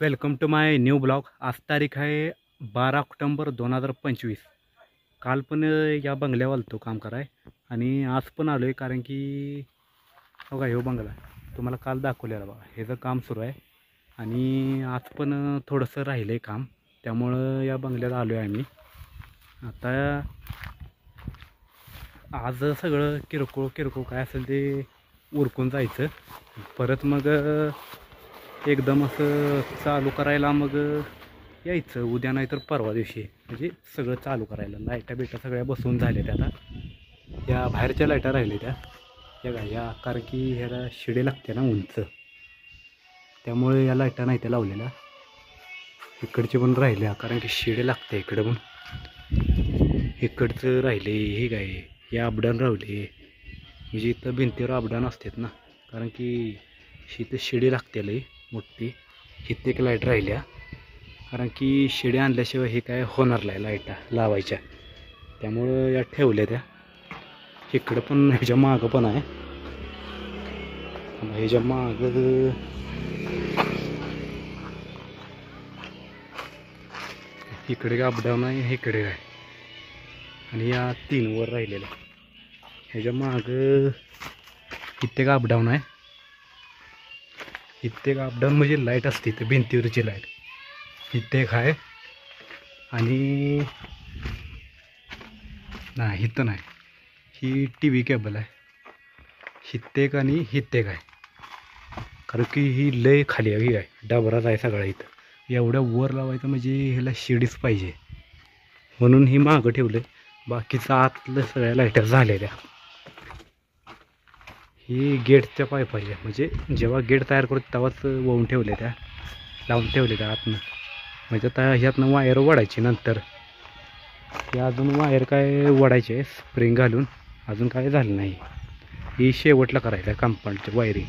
Welcome to my new blog. आज तारीख आहे 12 ऑक्टोबर 2025। काल पण या बंगल्यावर आलतो काम कराय आणि आज पण आलो आहे, कारण की बघा ह्यो बंगला तुम्हाला काल दाखवलेला बघा, ह्याचं काम सुरू आहे आणि आज पण थोडंसं राहिलं आहे काम, त्यामुळं या बंगल्यात आलो आहे आम्ही। आता आज सगळं किरकोळ काय असेल ते उरकून जायचं, परत मग एकदम असं चालू करायला मग यायचं उद्या नाही तर परवा दिवशी, म्हणजे सगळं चालू करायला। लाईटा बिटा सगळ्या बसवून झाल्या त्या, आता या बाहेरच्या लाईटा राहिल्या त्या या का या, कारण की ह्याला शिडे लागते ना उंच, त्यामुळे या लाईटा नाही त्या लावलेल्या। इकडचे पण राहिल्या कारण की शिडे लागते, इकडं पण इकडचं राहिले, हे काय या अपडाऊन राहिले, म्हणजे इथं भिंतीवर अपडाऊन असतात ना, कारण की इथं शिडी लागते लई मोठी। इथे एक लाईट राहिल्या कारण की शिड्या आणल्याशिवाय हे काय होणार नाही लाईटा लावायच्या, त्यामुळं या ठेवल्या त्या। इकडं पण ह्याच्या मागं पण आहे, ह्याच्या मागं इकडे अपडाऊन आहे, इकडे आहे, आणि या 3 वर राहिलेल्या। ह्याच्या मागं इथे का अपडाऊन आहे, इथे एक अपडाऊन म्हणजे लाईट असते इथं भिंतीवरची लाईट, इथे एक आहे आणि नाही इथं नाही, ही TV केबल आहे, इथे एक आणि इथे एक आहे, कारण की ही लय खाली आहे, आहे डबराच आहे सगळा इथं। एवढ्या वर लावायचं म्हणजे ह्याला शिडीच पाहिजे, म्हणून ही मागं ठेवलं। बाकीचं आतलं सगळ्या लाईटर झालेल्या। ही गेटच्या पाईपाच्या, म्हणजे जेव्हा गेट तयार करतो तेव्हाच वाहून ठेवले त्या, लावून ठेवले त्या आतनं, म्हणजे आता ह्यातनं वायर वडायची नंतर। हे अजून वायर काय वडायचे स्प्रिंग घालून, अजून काय झालं नाही। ही शेवटला करायचं आहे कंपाऊंडच्या वायरिंग।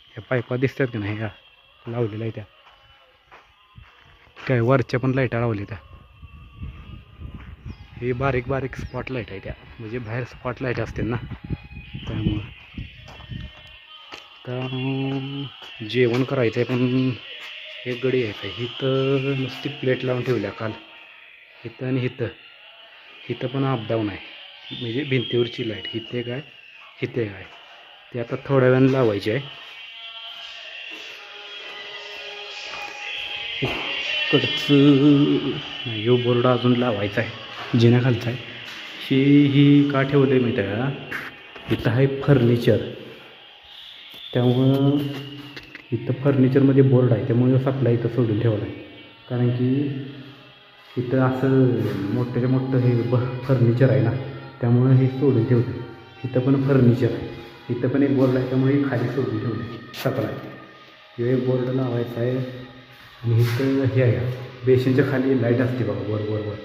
ह्या पाईपा दिसतात की नाही, ह्या लावलेल्या आहे त्या, काय वरच्या पण लाईटा लावल्या त्या। हे बारीक बारीक स्पॉट लाईट आहे त्या, म्हणजे बाहेर स्पॉट लाईट असतील ना, त्यामुळं तर जेवण करायचं आहे। पण हे गडी आहे, इथं नुसती प्लेट लावून ठेवल्या काल, इथं आणि इथं पण अपडाऊन आहे, म्हणजे भिंतीवरची लाईट इथे काय इथे काय, ते आता थोड्या वेळानं लावायची आहे। इकडचं नाही, यो बोर्ड अजून लावायचा आहे, जिन्याखालचा आहे। ही का ठेवलं आहे माहीत आहे का, इथं आहे फर्निचर, त्यामुळं इथं फर्निचरमध्ये बोर्ड आहे, त्यामुळे सप्लाय इथं सोडून ठेवला आहे, कारण की इथं असं मोठ्याच्या मोठं हे फर्निचर आहे ना, त्यामुळं हे सोडून ठेवलं। इथं पण फर्निचर आहे, इथं पण एक बोर्ड आहे, त्यामुळे खाली सोडून ठेवले सप्लाय। हे एक बोर्ड लावायचा आहे, आणि इथं हे आहे बेसिनच्या खाली लाईट असते बघा वर,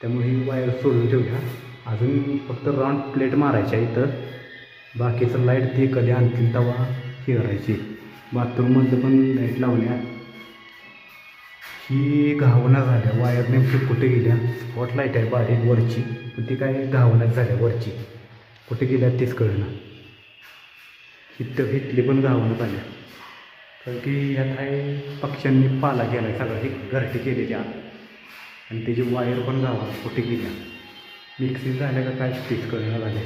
त्यामुळे ही वायर सोडून ठेवल्या। अजून फक्त राऊंड प्लेट मारायच्या इथं, बाकीचं लाईट ती कधी आणतील तेव्हा हे करायची। बाथरूममध्ये पण लाईट लावल्या, ही घावना झाल्या वायर, नेमकी कुठे गेल्या। स्पॉट लाईट आहे बारीक वरची, पण ती काय घावनाच झाल्या वरची, कुठे गेल्या तेच कळना। इथली पण घावना झाल्या, कारण की ह्यात आहे पक्ष्यांनी पाला केला आहे सगळं, हे घरटी केलेल्या, आणि त्याची वायर पण गावात कुठे गेल्या, मिक्सिंग झाल्या का काय तेच कळना झाल्या।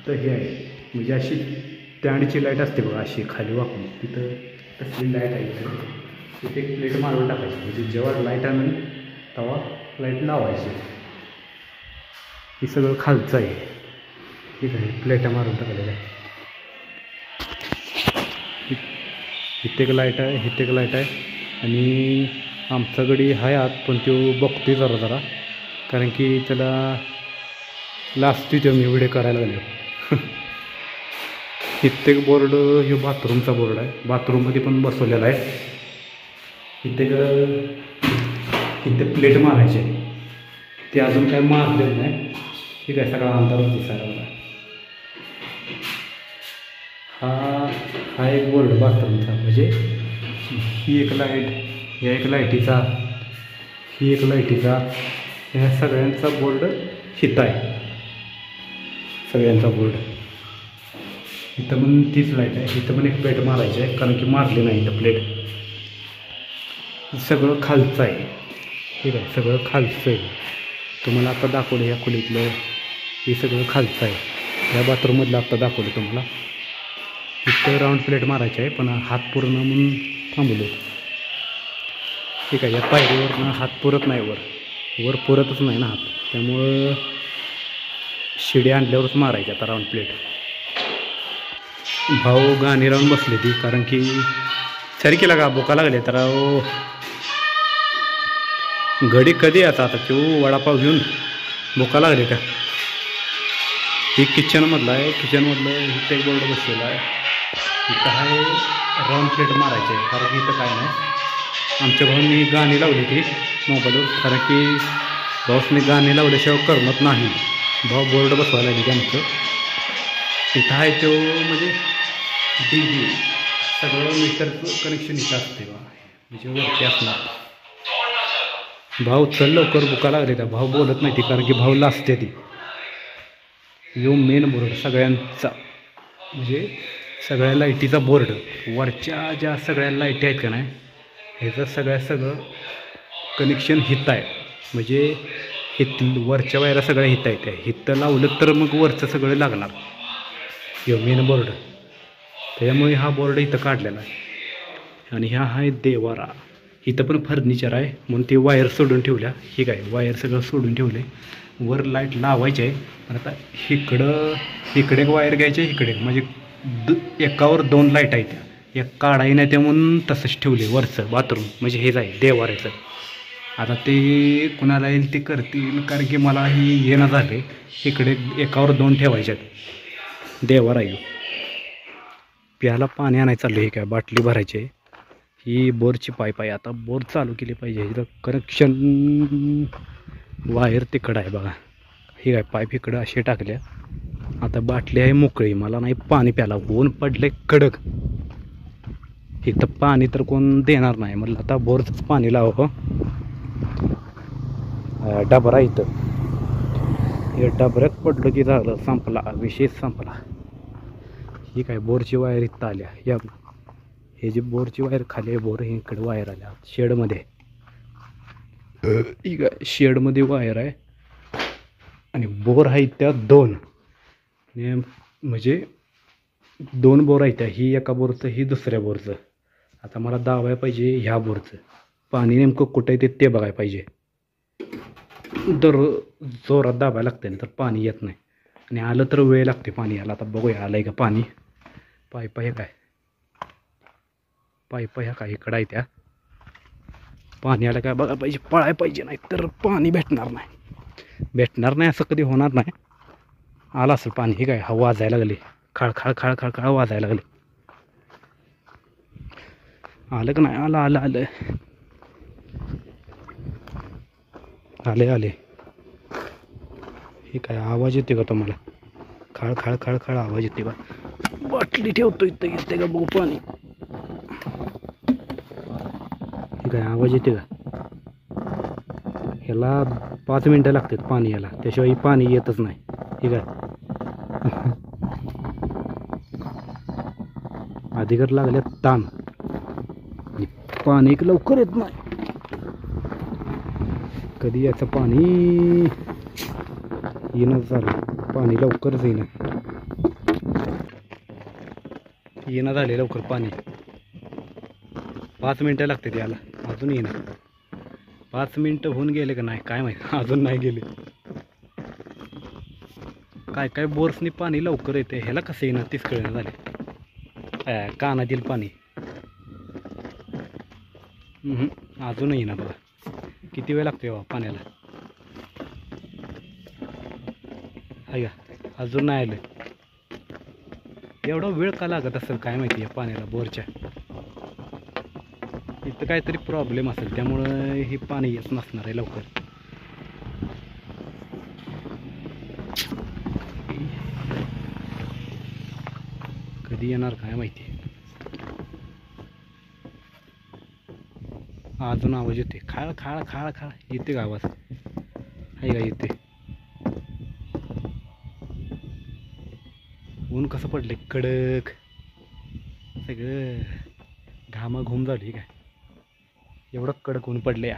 तर हे आहे म्हणजे अशी स्टँडची लाईट असते बघा, अशी खाली वाकून, तिथं तसली लाईट आहे। तिथे एक प्लेट मारून टाकायची, म्हणजे जेव्हा लाईट आणून तेव्हा लाईट लावायची। हे सगळं खालचं आहे, ठीक आहे, प्लेटा मारून टाकलेल्या आहे। इथे एक लाईट आहे, इथे एक लाईट आहे, आणि आमचा गडी आहे आत, पण तो बघतोय जरा, कारण की त्याला लास्टची मी व्हिडिओ करायला लागलो। इथे एक बोर्ड, हे बाथरूमचा बोर्ड आहे, बाथरूममध्ये पण बसवलेला आहे। इथे प्लेट मारायची आहे, ते अजून काय मारलेलं नाही, ठीक आहे, सगळा अंदाज दिसायला मला। हा एक बोर्ड बाथरूमचा, म्हणजे ही एक लाईट, ह्या एक लाईटीचा, ही एक लाईटीचा, ह्या सगळ्यांचा बोर्ड हिता आहे, सगळ्यांचा बोर्ड। इथं पण तीच लाईट आहे. इथं पण एक प्लेट मारायची आहे, कारण की मारली नाही इथं प्लेट. सगळं खालचं आहे, ठीक आहे, सगळं खालचं आहे. तुम्हाला आता दाखवलं ह्या खोलीतलं, हे सगळं खालचं आहे. ह्या बाथरूममधलं आत्ता दाखवलं तुम्हाला. इथं राऊंड प्लेट मारायची आहे, पण हात पूर्ण म्हणून थांबवले. ठीक आहे, या पायरीवरनं हात पुरत नाही, वर पुरतच नाही ना हात, त्यामुळं शिडी आणल्यावरच मारायची आता राऊंड प्लेट. भाऊ गाणी लावून बसले ती, कारण की सरी केला का बोका लागले तर घडी कधी आता तो वडापाव घेऊन बोका लागले का. ही किचनमधलं आहे, किचनमधलं इथं एक बोर्ड बसलेला आहे. इथं आहे राऊंड प्लेट मारायचे आहे, कारण की इथं काय नाही. आमच्या भाऊंनी गाणी लावली ती मोबाईलवर, कारण की भाऊसने गाणी लावल्याशिवाय करमत नाही. भाऊ बोर्ड बसवायला लागली आमचं. इथं आहे तो म्हणजे डी सगळं मीटरचं कनेक्शन इथं असते बा, म्हणजे वरती असणार. भाऊ चल लवकर बुका लागले त्या. भाऊ बोलत नाही ती, कारण की भाऊ लाजते ती. यो मेन बोर्ड सगळ्यांचा, म्हणजे सगळ्या लाईटीचा बोर्ड. वरच्या ज्या सगळ्या लाईटी आहेत का नाही, ह्याचं सगळं कनेक्शन हित आहे. म्हणजे हित वरच्या वायरा सगळ्या हित आहेत. हितं लावलं तर मग वरचं सगळं लागणार, यो मेन बोर्ड. त्यामुळे हा बोर्ड इथं काढलेला आहे. आणि ह्या आहे देवारा. इथं पण फर्निचर आहे, म्हणून ते वायर सोडून ठेवल्या. हे काय वायर सगळं सोडून ठेवले. वर लाईट लावायची आहे, पण आता इकडे एक वायर घ्यायचे, इकडे म्हणजे एकावर 2 लाईट आहेत. त्या एक काढाई नाही, त्या म्हणून तसंच ठेवले वरचं बाथरूम, म्हणजे हेच आहे देवाऱ्याचं. आता ते कुणाला येईल ते करतील, कारण की मला ही येणं झाले. इकडे एकावर 2 ठेवायच्यात देवारा येऊ. प्यायला पाणी आणायचं चाललं. हे काय बाटली भरायची आहे. ही बोरची पाईप आहे. आता बोर चालू केली पाहिजे. इथं कनेक्शन वायर तिकडं आहे बघा. ही काय पाईप इकडं असे टाकल्या. आता बाटली आहे मोकळी, मला नाही पाणी प्यायला. ऊन पडले कडक. इथं पाणी तर कोण देणार नाही. म्हटलं आता बोरचंच पाणी लावावं. डबरा इथं, हे डबऱ्यात पडलं की झालं, संपला विषय संपला. ही काय बोरची वायर इथं आल्या. या हे जी बोरची वायर खाली आहे, बोर इकडे वायर आल्या शेडमध्ये. ही काय शेडमध्ये वायर आहे, आणि बोर आहेत त्या 2. म्हणजे 2 बोर आहेत त्या. ही एका बोरचं, ही दुसऱ्या बोरचं. आता मला दाबायला पाहिजे ह्या बोरचं. पाणी नेमकं कुठं येते ते बघायला पाहिजे. जोरात दाबायला लागते ना, तर पाणी येत नाही. आणि आलं तर वेळ लागते पाणी यायला. आता बघूया आलं आहे का पाणी. पाईप हे काय, पाईप ह्या काय इकडं आहे त्या. पाणी आलं काय बघायला पाहिजे, पळायला पाहिजे, नाही तर पाणी भेटणार नाही. असं कधी होणार नाही. आलं असेल पाणी. हे काय हवा वाजायला लागली, खळखळ वाजायला लागली. आलं का नाही, आलं आले. हे काय आवाज येते का तुम्हाला? खळ आवाज येते का? बाटली ठेवतो इथं, येते का बघू पाणी. हे काय आवाज येते का? ह्याला 5 मिनटं लागतात पाणी यायला, त्याशिवाय पाणी येतच नाही. ठीक आहे, अधिकार लागल्या ताण, आणि पाणी लवकर येत नाही. कधी याचं पाणी येणं झालं, पाणी लवकरच येणं झाले लवकर पाणी. 5 मिनटं लागते याला, अजून येणं. 5 मिनटं होऊन गेले का नाही काय माहीत, अजून नाही गेले. काय बोर्सनी पाणी लवकर येते, ह्याला कसं येणार तीच कळणं झाले. कानातील पाणी अजून येईना बघा. किती वेळ लागतो बाबा पाण्याला? आहे का अजून नाही आलं. एवढा वेळ का लागत असेल काय माहिती या पाण्याला बोरच्या. इथं काहीतरी प्रॉब्लेम असेल, त्यामुळं हे पाणी येत नसणार आहे लवकर. कधी येणार काय माहिती. अजून आवाज येते, खाळ येते का आवाज? आहे का येते? ऊन कसं पडले कडक, सगळं घामाघूम झाली काय, एवढं कडक ऊन पडले या.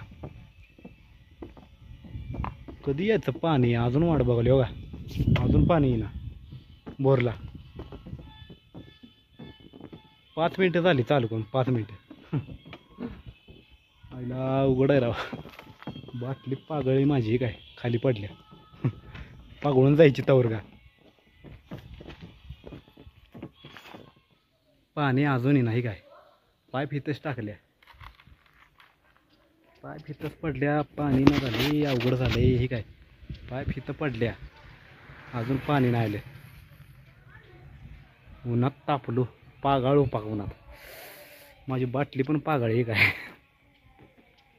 कधी यायचं पाणी, अजून वाट बघाली बघा, अजून पाणी येईना बोरला. 5 मिनटं झाली चालू करून, 5 मिनटं. आईला उघड आहे राव, बाटली पागळी माझी काय खाली पडल्या, पागळून जायची तवर का. पाणी अजूनही नाही काय, पाईप इथंच टाकल्या, पाईप इथंच पडल्या, पाणी नाही झाले, अवघड झाले हे काय. पाईप इथं पडल्या, अजून पाणी नाही आलं. उन्हात तापलो, पागाळू पाक उन्हात. माझी बाटली पण पागाळी हे काय.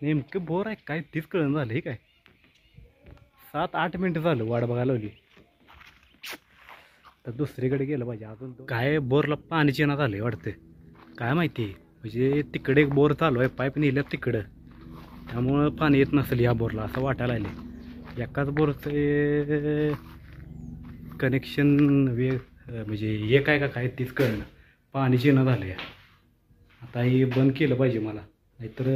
नेमकं बोर आहे काय तीच कळण झालं हे काय. 7-8 मिनटं झालं वाट बघायला लावली, तर दुसरीकडे गेलं पाहिजे. अजून काय बोरला पाणीच येणं झालं वाटतं, काय माहिती. म्हणजे तिकडे एक बोर चालू आहे, पाईप नेलं तिकडं, त्यामुळं पाणी येत नसेल या बोरला असं वाटायला लागले. एकाच बोरचं कनेक्शन म्हणजे एक आहे का काय तीच कळणं, पाणीच येणं झालं या. आता हे बंद केलं पाहिजे मला, नाहीतर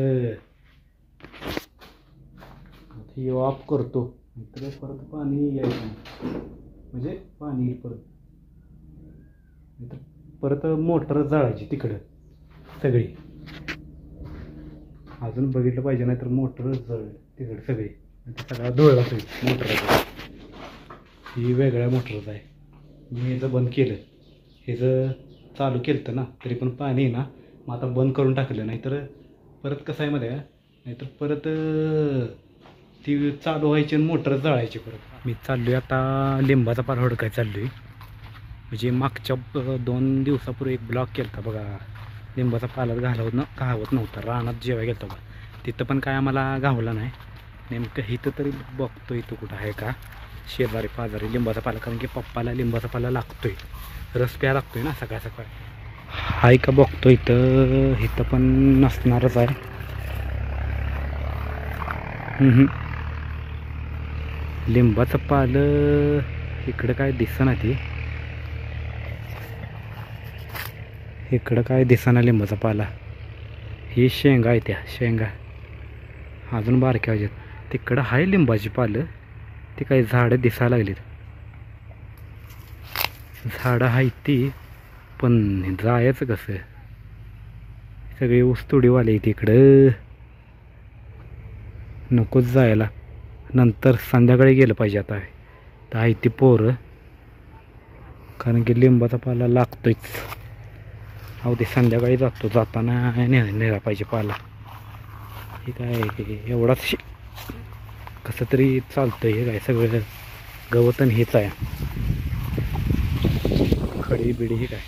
हे ऑफ करतो, नाहीतर परत पाणी यायचं, म्हणजे पाणी येईल परत, नाहीतर परत मोटर जाळायची तिकडं सगळी. अजून बघितलं पाहिजे, नाहीतर मोटर जळ तिकडे सगळी, सगळा धुळला पाहिजे मोटरचा. ही वेगळ्या मोटरचं आहे, मी ह्याचं बंद केलं, ह्याचं चालू केलं तर ना तरी पण पाणी ना, मग आता बंद करून टाकलं. नाहीतर परत कसं आहे मध्ये, नाहीतर परत ती चालू व्हायची आणि मोटर जळायची परत. मी चाललो आहे आता लिंबाचा पाला हुडकाय चाललो आहे. म्हणजे मागच्या 2 दिवसापूर्वी एक ब्लॉग केला होता बघा, लिंबाचा पाला घावत नव्हता, रानात जेवाय गेलो बघा, तिथं पण काय आम्हाला घावला नाही. नेमकं इथं तरी बघतो इथं कुठं आहे का शेजारी पाजारी लिंबाचा पाला, कारण की पप्पाला लिंबाचा पाला लागतोय, रस प्या लागतोय ना सकाळ सकाळ. हाय का बघतो इथं, इथं पण नसणारच आहे. लिंबाचं पालं इकडं काय दिसना, ती इकडं काय दिसना लिंबाचा पाला. ही शेंगा आहे, त्या शेंगा अजून बारक्या आहेत. तिकडं आहे लिंबाची पालं, ती काही झाडं दिसायला लागलीत, झाडं आहेत ती, पण जायचं कसं. सगळे ऊसतोडीवाले तिकडं, नकोच जायला. नंतर संध्याकाळी गेलं पाहिजे. आता तर आहे ती पोरं, कारण की लिंबाचा पाला लागतोच. अहो ते संध्याकाळी जातो, जाताना नेला पाहिजे पाला. हे काय एवढाच कसं तरी चालतं. हे काय सगळं गवतन हेच आहे, खडी बिडी हे काय.